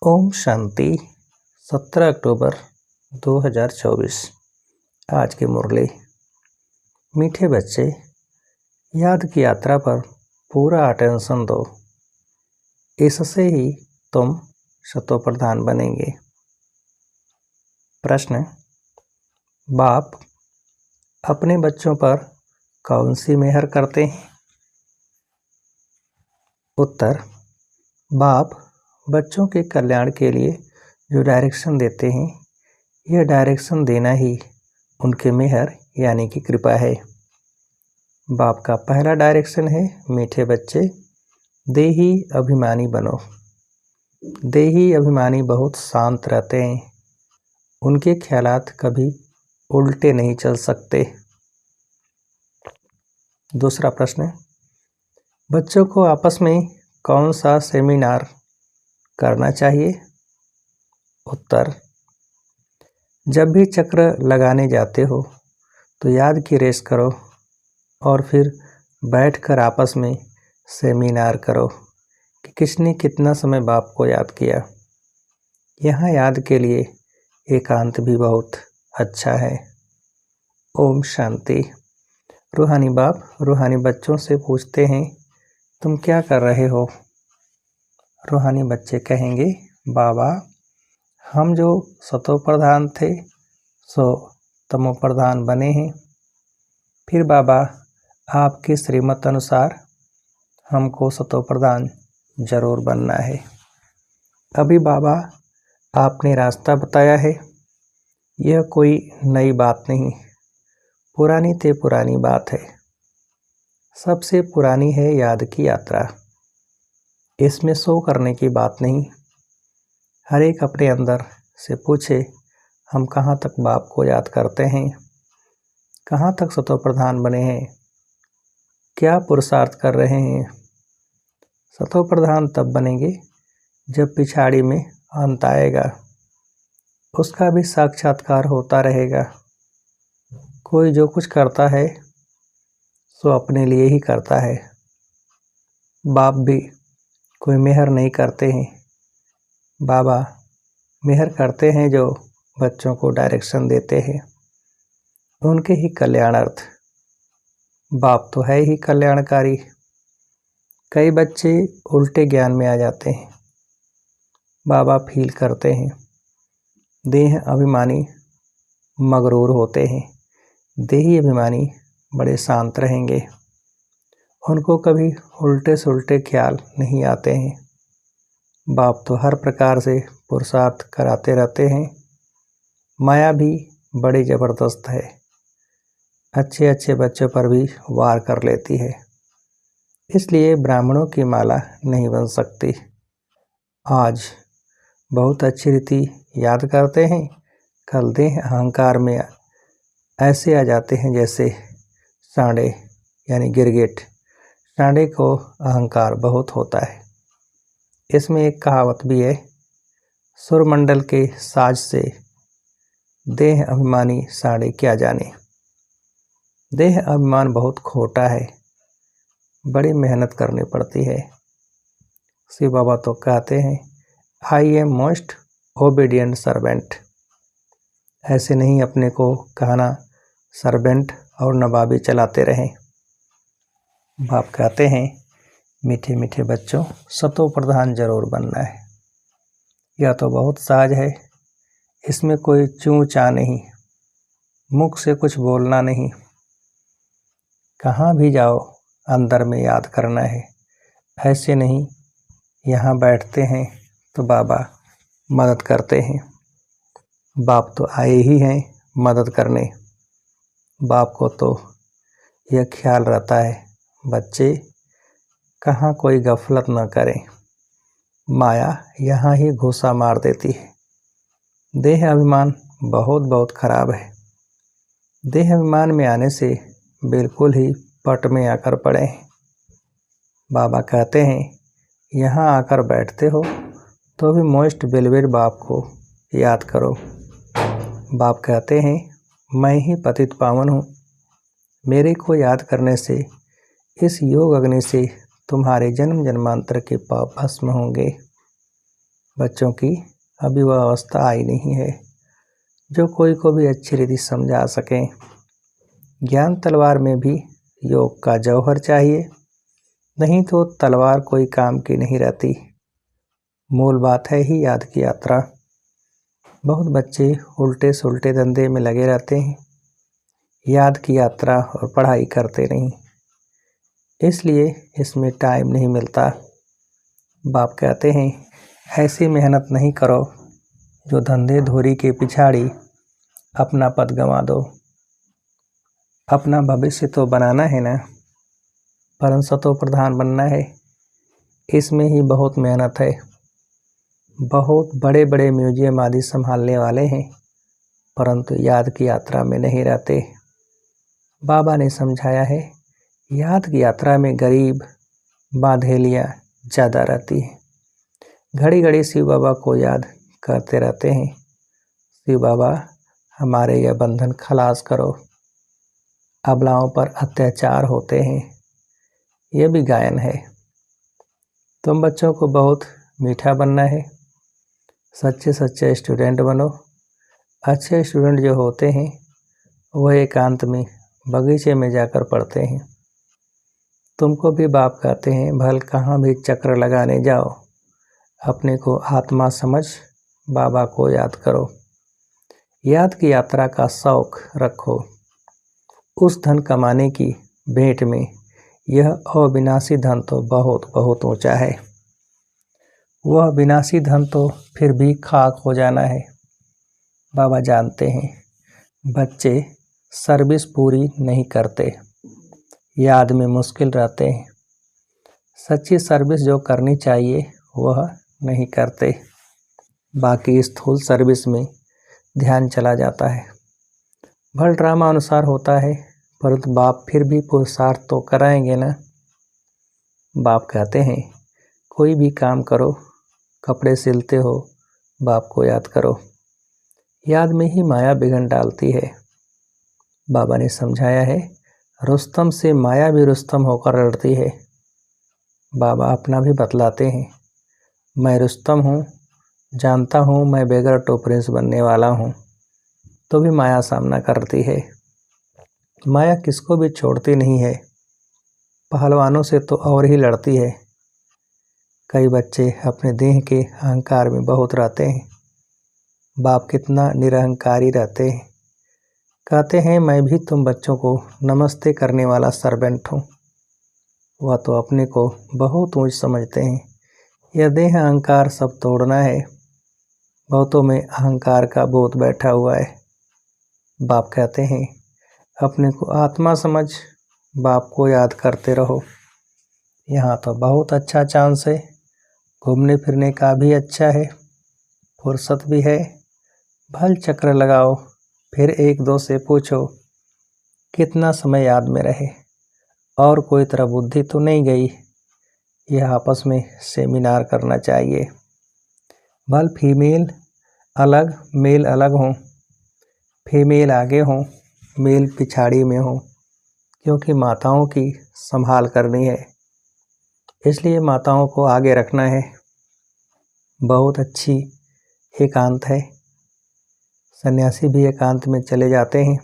ओम शांति। 17 अक्टूबर 2024। आज की मुरली। मीठे बच्चे, याद की यात्रा पर पूरा अटेंशन दो, इससे ही तुम शतोप्रधान बनेंगे। प्रश्न: बाप अपने बच्चों पर कौन सी मेहर करते हैं? उत्तर: बाप बच्चों के कल्याण के लिए जो डायरेक्शन देते हैं, यह डायरेक्शन देना ही उनके मेहर यानी कि कृपा है। बाप का पहला डायरेक्शन है, मीठे बच्चे देही अभिमानी बनो। देही अभिमानी बहुत शांत रहते हैं, उनके ख्यालात कभी उल्टे नहीं चल सकते। दूसरा प्रश्न: बच्चों को आपस में कौन सा सेमिनार करना चाहिए? उत्तर: जब भी चक्र लगाने जाते हो तो याद की रेस करो और फिर बैठकर आपस में सेमिनार करो कि किसने कितना समय बाप को याद किया। यहाँ याद के लिए एकांत भी बहुत अच्छा है। ओम शांति। रूहानी बाप रूहानी बच्चों से पूछते हैं, तुम क्या कर रहे हो? रूहानी बच्चे कहेंगे, बाबा हम जो सतो प्रधान थे सो तमो प्रधान बने हैं। फिर बाबा आपके श्रीमत अनुसार हमको सतो प्रधान जरूर बनना है। अभी बाबा आपने रास्ता बताया है, यह कोई नई बात नहीं, पुरानी ते पुरानी बात है। सबसे पुरानी है याद की यात्रा, इसमें शो करने की बात नहीं। हर एक अपने अंदर से पूछे, हम कहाँ तक बाप को याद करते हैं, कहाँ तक सतो प्रधान बने हैं, क्या पुरुषार्थ कर रहे हैं। सतो प्रधान तब बनेंगे जब पिछाड़ी में अंत आएगा, उसका भी साक्षात्कार होता रहेगा। कोई जो कुछ करता है सो अपने लिए ही करता है। बाप भी कोई मेहर नहीं करते हैं, बाबा मेहर करते हैं जो बच्चों को डायरेक्शन देते हैं, उनके ही कल्याणार्थ। बाप तो है ही कल्याणकारी। कई बच्चे उल्टे ज्ञान में आ जाते हैं, बाबा फील करते हैं, देह अभिमानी मगरूर होते हैं, देही अभिमानी बड़े शांत रहेंगे, उनको कभी उल्टे सुलटे ख्याल नहीं आते हैं। बाप तो हर प्रकार से पुरुषार्थ कराते रहते हैं। माया भी बड़ी ज़बरदस्त है, अच्छे अच्छे बच्चों पर भी वार कर लेती है, इसलिए ब्राह्मणों की माला नहीं बन सकती। आज बहुत अच्छी रीति याद करते हैं, कल देह अहंकार में ऐसे आ जाते हैं जैसे सांडे यानी गिरगिट। सांडे को अहंकार बहुत होता है। इसमें एक कहावत भी है, सुरमंडल के साज से देह अभिमानी सांडे क्या जाने। देह अभिमान बहुत खोटा है, बड़ी मेहनत करनी पड़ती है। शिव बाबा तो कहते हैं, I am most obedient servant. ऐसे नहीं अपने को कहना सर्वेंट और नवाबी चलाते रहें। बाप कहते हैं, मीठे मीठे बच्चों सतो प्रधान जरूर बनना है। यह तो बहुत सहज है, इसमें कोई चूं चा नहीं, मुख से कुछ बोलना नहीं, कहाँ भी जाओ अंदर में याद करना है। ऐसे नहीं यहाँ बैठते हैं तो बाबा मदद करते हैं। बाप तो आए ही हैं मदद करने। बाप को तो यह ख्याल रहता है, बच्चे कहाँ कोई गफलत न करें, माया यहाँ ही घुसा मार देती है। देह अभिमान बहुत बहुत खराब है। देह अभिमान में आने से बिल्कुल ही पट में आकर पड़े हैं। बाबा कहते हैं, यहाँ आकर बैठते हो तो भी मोस्ट बेलवेड बाप को याद करो। बाप कहते हैं, मैं ही पतित पावन हूँ, मेरे को याद करने से इस योग अग्नि से तुम्हारे जन्म जन्मांतर के पाप भस्म होंगे। बच्चों की अभी वह अवस्था आई नहीं है जो कोई को भी अच्छी रीति समझा सकें। ज्ञान तलवार में भी योग का जौहर चाहिए, नहीं तो तलवार कोई काम की नहीं रहती। मूल बात है ही याद की यात्रा। बहुत बच्चे उल्टे सुलटे धंधे में लगे रहते हैं, याद की यात्रा और पढ़ाई करते नहीं, इसलिए इसमें टाइम नहीं मिलता। बाप कहते हैं ऐसी मेहनत नहीं करो जो धंधे धोरी के पिछाड़ी अपना पद गंवा दो। अपना भविष्य तो बनाना है ना, परंतु तो प्रधान बनना है, इसमें ही बहुत मेहनत है। बहुत बड़े बड़े म्यूजियम आदि संभालने वाले हैं, परंतु याद की यात्रा में नहीं रहते। बाबा ने समझाया है याद की यात्रा में गरीब बांधेलियाँ ज़्यादा रहती हैं। घड़ी घड़ी शिव बाबा को याद करते रहते हैं, शिव बाबा हमारे यह बंधन खलास करो, अबलाओं पर अत्याचार होते हैं। यह भी गायन है। तुम बच्चों को बहुत मीठा बनना है, सच्चे सच्चे स्टूडेंट बनो। अच्छे स्टूडेंट जो होते हैं वह एकांत में बगीचे में जाकर पढ़ते हैं। तुमको भी बाप कहते हैं भल कहाँ भी चक्र लगाने जाओ, अपने को आत्मा समझ बाबा को याद करो। याद की यात्रा का शौक रखो। उस धन कमाने की भेंट में यह अविनाशी धन तो बहुत बहुत ऊंचा है। वह विनाशी धन तो फिर भी खाक हो जाना है। बाबा जानते हैं बच्चे सर्विस पूरी नहीं करते, याद में मुश्किल रहते हैं। सच्ची सर्विस जो करनी चाहिए वह नहीं करते, बाकी स्थूल सर्विस में ध्यान चला जाता है। भल ड्रामा अनुसार होता है, परंतु बाप फिर भी पुरुषार्थ तो कराएंगे ना। बाप कहते हैं कोई भी काम करो, कपड़े सिलते हो, बाप को याद करो। याद में ही माया बिगड़ डालती है। बाबा ने समझाया है रुस्तम से माया भी रुस्तम होकर लड़ती है। बाबा अपना भी बतलाते हैं मैं रुस्तम हूँ, जानता हूँ मैं बेगर टू प्रिंस बनने वाला हूँ, तो भी माया सामना करती है। माया किसको भी छोड़ती नहीं है, पहलवानों से तो और ही लड़ती है। कई बच्चे अपने देह के अहंकार में बहुत रहते हैं। बाप कितना निरहंकारी रहते हैं। कहते हैं मैं भी तुम बच्चों को नमस्ते करने वाला सर्वेंट हूँ। वह तो अपने को बहुत ऊंच समझते हैं। यह देह अहंकार सब तोड़ना है। बहुतों में अहंकार का भूत बैठा हुआ है। बाप कहते हैं अपने को आत्मा समझ बाप को याद करते रहो। यहाँ तो बहुत अच्छा चांस है, घूमने फिरने का भी अच्छा है, फुर्सत भी है। भल चक्र लगाओ, फिर एक दो से पूछो कितना समय याद में रहे और कोई तरह बुद्धि तो नहीं गई। यह आपस में सेमिनार करना चाहिए। भल फीमेल अलग मेल अलग हों, फीमेल आगे हों मेल पिछाड़ी में हो, क्योंकि माताओं की संभाल करनी है, इसलिए माताओं को आगे रखना है। बहुत अच्छी एकांत है। सन्यासी भी एकांत में चले जाते हैं।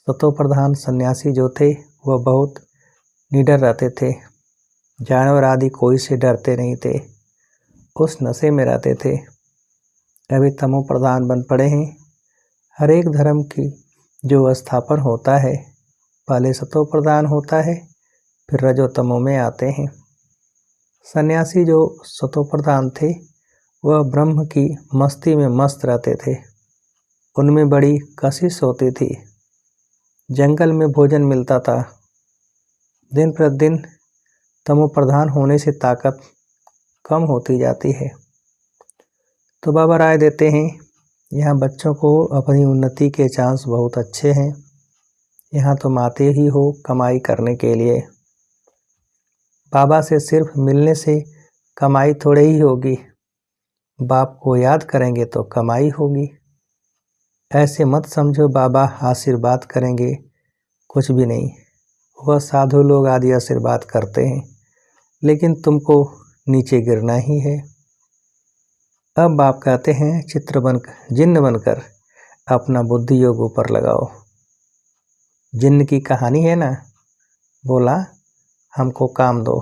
सतो प्रधान सन्यासी जो थे वह बहुत निडर रहते थे, जानवर आदि कोई से डरते नहीं थे, उस नशे में रहते थे। अभी तमो प्रधान बन पड़े हैं। हर एक धर्म की जो स्थापन होता है पहले सतो प्रधान होता है, फिर रजो तमो में आते हैं। सन्यासी जो सतो प्रधान थे वह ब्रह्म की मस्ती में मस्त रहते थे। उनमें बड़ी कशिश होती थी। जंगल में भोजन मिलता था। दिन प्रतिदिन तमो प्रधान होने से ताकत कम होती जाती है। तो बाबा राय देते हैं यहाँ बच्चों को अपनी उन्नति के चांस बहुत अच्छे हैं। यहाँ तुम आते ही हो कमाई करने के लिए। बाबा से सिर्फ मिलने से कमाई थोड़े ही होगी, बाप को याद करेंगे तो कमाई होगी। ऐसे मत समझो बाबा आशीर्वाद करेंगे, कुछ भी नहीं। वह साधु लोग आदि आशीर्वाद करते हैं, लेकिन तुमको नीचे गिरना ही है। अब बाप कहते हैं चित्र बनकर जिन्न बनकर अपना बुद्धि योग ऊपर लगाओ। जिन्न की कहानी है ना, बोला हमको काम दो।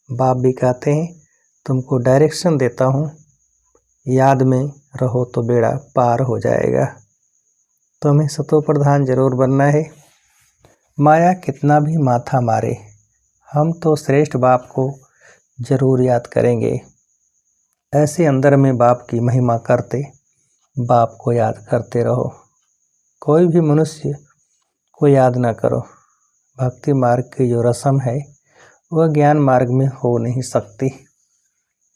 बाप भी कहते हैं तुमको डायरेक्शन देता हूँ, याद में रहो तो बेड़ा पार हो जाएगा। तुम्हें सतो प्रधान जरूर बनना है। माया कितना भी माथा मारे, हम तो श्रेष्ठ बाप को जरूर याद करेंगे। ऐसे अंदर में बाप की महिमा करते बाप को याद करते रहो। कोई भी मनुष्य को याद ना करो। भक्ति मार्ग की जो रस्म है वह ज्ञान मार्ग में हो नहीं सकती।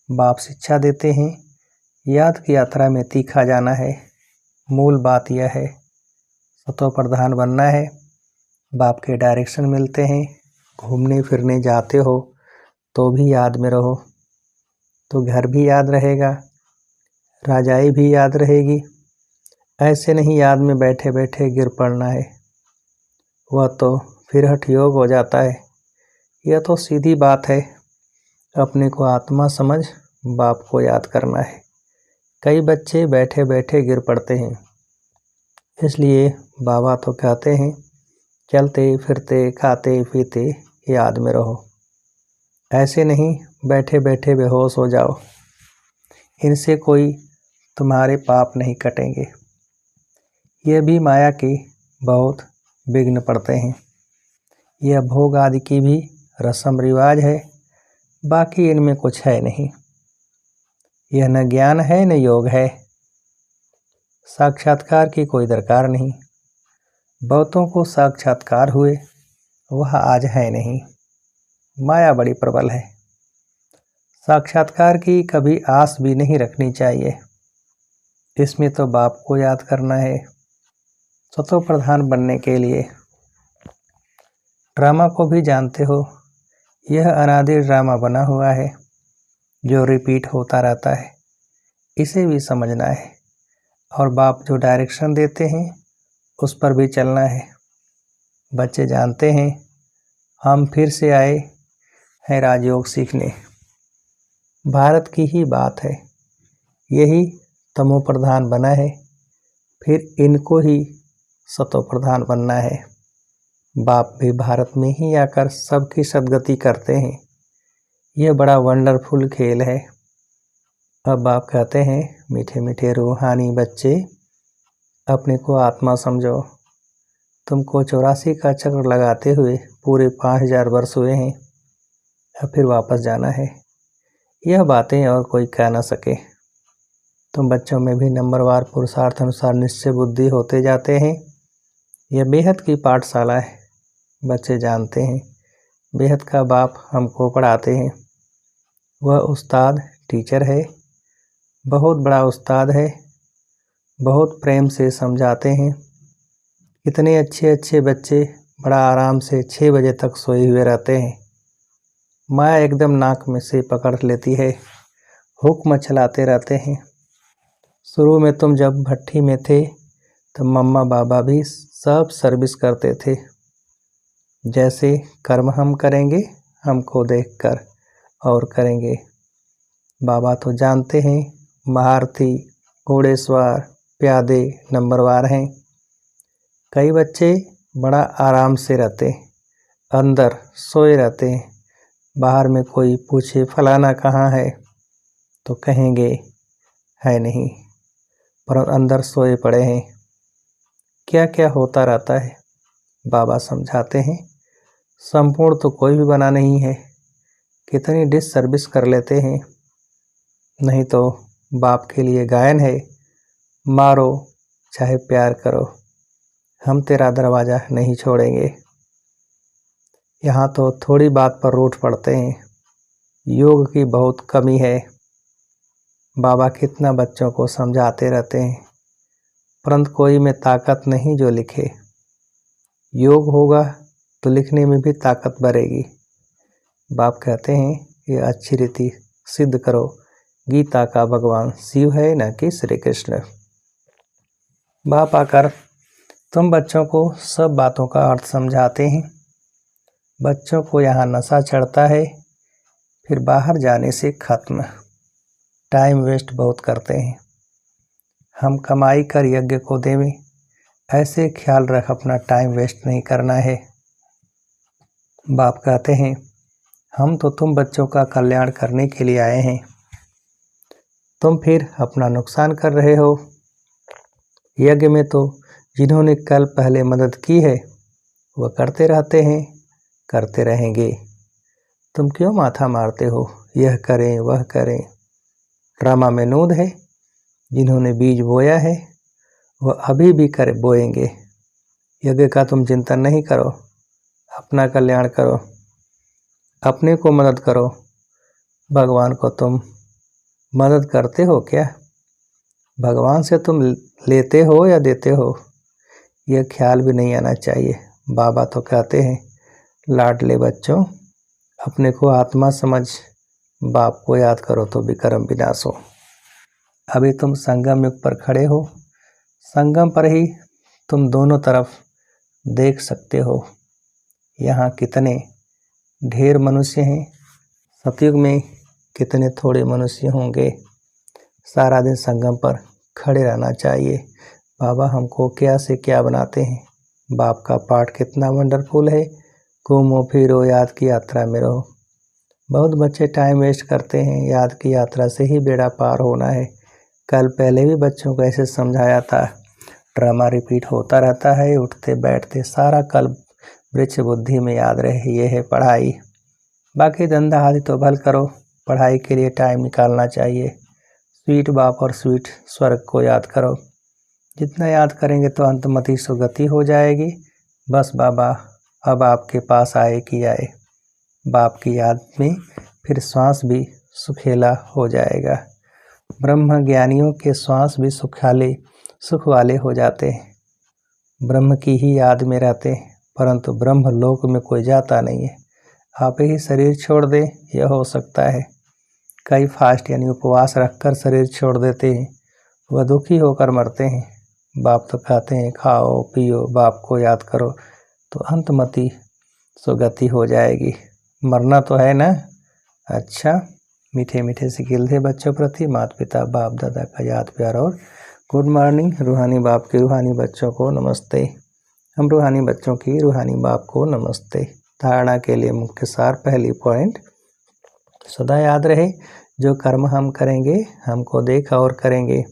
बाप शिक्षा देते हैं याद की यात्रा में तीखा जाना है। मूल बात यह है सतो प्रधान बनना है। बाप के डायरेक्शन मिलते हैं। घूमने फिरने जाते हो तो भी याद में रहो, तो घर भी याद रहेगा, राजाई भी याद रहेगी। ऐसे नहीं याद में बैठे बैठे गिर पड़ना है, वह तो फिर हठ योग हो जाता है। यह तो सीधी बात है, अपने को आत्मा समझ बाप को याद करना है। कई बच्चे बैठे बैठे गिर पड़ते हैं, इसलिए बाबा तो कहते हैं चलते फिरते खाते पीते याद में रहो। ऐसे नहीं बैठे बैठे बेहोश हो जाओ, इनसे कोई तुम्हारे पाप नहीं कटेंगे। यह भी माया के बहुत विघ्न पड़ते हैं। यह भोग आदि की भी रस्म रिवाज है, बाकी इनमें कुछ है नहीं। यह न ज्ञान है न योग है। साक्षात्कार की कोई दरकार नहीं। बहुतों को साक्षात्कार हुए, वह आज है नहीं। माया बड़ी प्रबल है। साक्षात्कार की कभी आस भी नहीं रखनी चाहिए। इसमें तो बाप को याद करना है। सतो प्रधान बनने के लिए ड्रामा को भी जानते हो, यह अनादि ड्रामा बना हुआ है जो रिपीट होता रहता है। इसे भी समझना है और बाप जो डायरेक्शन देते हैं उस पर भी चलना है। बच्चे जानते हैं हम फिर से आए हैं राजयोग सीखने। भारत की ही बात है, यही तमो प्रधान बना है, फिर इनको ही सतो प्रधान बनना है। बाप भी भारत में ही आकर सबकी सदगति करते हैं। यह बड़ा वंडरफुल खेल है। अब बाप कहते हैं मीठे मीठे रूहानी बच्चे, अपने को आत्मा समझो। तुमको 84 का चक्र लगाते हुए पूरे 5000 वर्ष हुए हैं। अब फिर वापस जाना है। यह बातें और कोई कह न सके। तुम बच्चों में भी नंबरवार पुरुषार्थ अनुसार निश्चय बुद्धि होते जाते हैं। यह बेहद की पाठशाला है। बच्चे जानते हैं बेहद का बाप हमको पढ़ाते हैं। वह उस्ताद टीचर है, बहुत बड़ा उस्ताद है। बहुत प्रेम से समझाते हैं। इतने अच्छे अच्छे बच्चे बड़ा आराम से 6 बजे तक सोए हुए रहते हैं। माया एकदम नाक में से पकड़ लेती है, हुक्म चलाते रहते हैं। शुरू में तुम जब भट्टी में थे तो मम्मा बाबा भी सब सर्विस करते थे। जैसे कर्म हम करेंगे हमको देखकर और करेंगे। बाबा तो जानते हैं महारथी घोड़ेसवार प्यादे नंबरवार हैं। कई बच्चे बड़ा आराम से रहते, अंदर सोए रहते हैं। बाहर में कोई पूछे फलाना कहाँ है तो कहेंगे है नहीं, पर अंदर सोए पड़े हैं। क्या क्या होता रहता है बाबा समझाते हैं। संपूर्ण तो कोई भी बना नहीं है, कितनी डिस सर्विस कर लेते हैं। नहीं तो बाप के लिए गायन है, मारो चाहे प्यार करो, हम तेरा दरवाज़ा नहीं छोड़ेंगे। यहाँ तो थोड़ी बात पर रूठ पड़ते हैं। योग की बहुत कमी है। बाबा कितना बच्चों को समझाते रहते हैं, परंतु कोई में ताकत नहीं जो लिखे। योग होगा तो लिखने में भी ताकत बढ़ेगी। बाप कहते हैं ये अच्छी रीति सिद्ध करो, गीता का भगवान शिव है न कि श्री कृष्ण। बाप आकर तुम बच्चों को सब बातों का अर्थ समझाते हैं। बच्चों को यहाँ नशा चढ़ता है, फिर बाहर जाने से खत्म। टाइम वेस्ट बहुत करते हैं। हम कमाई कर यज्ञ को देवें, ऐसे ख्याल रख अपना टाइम वेस्ट नहीं करना है। बाप कहते हैं, हम तो तुम बच्चों का कल्याण करने के लिए आए हैं, तुम फिर अपना नुकसान कर रहे हो। यज्ञ में तो जिन्होंने कल पहले मदद की है वह करते रहते हैं, करते रहेंगे। तुम क्यों माथा मारते हो, यह करें वह करें। ड्रामा में नूद है, जिन्होंने बीज बोया है वह अभी भी बोएंगे। यज्ञ का तुम चिंतन नहीं करो, अपना कल्याण करो, अपने को मदद करो। भगवान को तुम मदद करते हो क्या? भगवान से तुम लेते हो या देते हो, यह ख्याल भी नहीं आना चाहिए। बाबा तो कहते हैं, लाडले बच्चों, अपने को आत्मा समझ बाप को याद करो तो विक्रम विनाश हो। अभी तुम संगम युग पर खड़े हो, संगम पर ही तुम दोनों तरफ देख सकते हो। यहाँ कितने ढेर मनुष्य हैं, सतयुग में कितने थोड़े मनुष्य होंगे। सारा दिन संगम पर खड़े रहना चाहिए। बाबा हमको क्या से क्या बनाते हैं। बाप का पाठ कितना वंडरफुल है। घूमो फिरो याद की यात्रा में रहो। बहुत बच्चे टाइम वेस्ट करते हैं, याद की यात्रा से ही बेड़ा पार होना है। कल पहले भी बच्चों को ऐसे समझाया था। ड्रामा रिपीट होता रहता है, उठते बैठते सारा कल वृक्ष बुद्धि में याद रहे, ये है पढ़ाई। बाकी धंधा आदि तो भल करो, पढ़ाई के लिए टाइम निकालना चाहिए। स्वीट बाप और स्वीट स्वर्ग को याद करो। जितना याद करेंगे तो अंतमति सुगति हो जाएगी। बस बाबा अब आपके पास आए कि आए। बाप की याद में फिर श्वास भी सुखेला हो जाएगा। ब्रह्म ज्ञानियों के श्वास भी सुख वाले हो जाते हैं। ब्रह्म की ही याद में रहते हैं, परंतु ब्रह्म लोक में कोई जाता नहीं है। आप ही शरीर छोड़ दे, यह हो सकता है। कई फास्ट यानी उपवास रखकर शरीर छोड़ देते हैं, वह दुखी होकर मरते हैं। बाप तो कहते हैं, खाओ पियो बाप को याद करो तो अंतमति सुगति हो जाएगी। मरना तो है ना। अच्छा, मीठे मीठे सिखिल थे बच्चों प्रति माता पिता बाप दादा का याद प्यार और गुड मॉर्निंग। रूहानी बाप के रूहानी बच्चों को नमस्ते। हम रूहानी बच्चों की रूहानी बाप को नमस्ते। धारणा के लिए मुख्य सार, पहली पॉइंट, सदा याद रहे जो कर्म हम करेंगे हमको देख और करेंगे।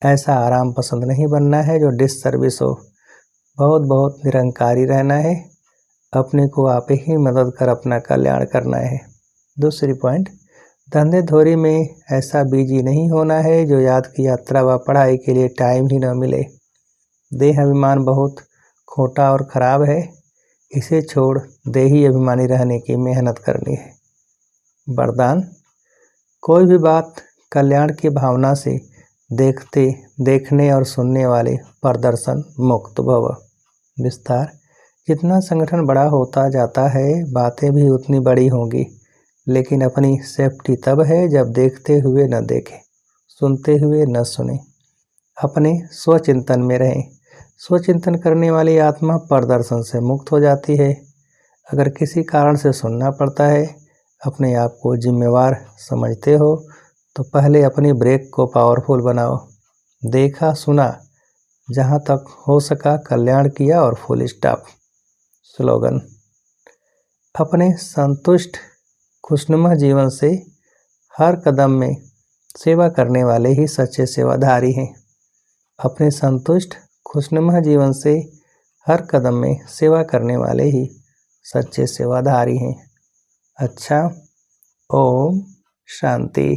ऐसा आराम पसंद नहीं बनना है जो डिससर्विस हो। बहुत बहुत निरंकारी रहना है। अपने को आप ही मदद कर अपना कल्याण करना है। दूसरी पॉइंट, धंधे धोरी में ऐसा बिजी नहीं होना है जो याद की यात्रा व पढ़ाई के लिए टाइम ही न मिले। देह अभिमान बहुत खोटा और खराब है, इसे छोड़ देही अभिमानी रहने की मेहनत करनी है। वरदान, कोई भी बात कल्याण की भावना से देखने और सुनने वाले प्रदर्शन मुक्त भव। विस्तार, जितना संगठन बड़ा होता जाता है बातें भी उतनी बड़ी होंगी, लेकिन अपनी सेफ्टी तब है जब देखते हुए न देखें, सुनते हुए न सुने। अपने स्वचिंतन में रहें। स्वचिंतन करने वाली आत्मा प्रदर्शन से मुक्त हो जाती है। अगर किसी कारण से सुनना पड़ता है, अपने आप को जिम्मेवार समझते हो तो पहले अपनी ब्रेक को पावरफुल बनाओ। देखा सुना, जहाँ तक हो सका कल्याण किया और फुल स्टॉप। स्लोगन, अपने संतुष्ट खुशनुमा जीवन से हर कदम में सेवा करने वाले ही सच्चे सेवाधारी हैं। अपने संतुष्ट खुशनुमा जीवन से हर कदम में सेवा करने वाले ही सच्चे सेवाधारी हैं। अच्छा, ओम शांति।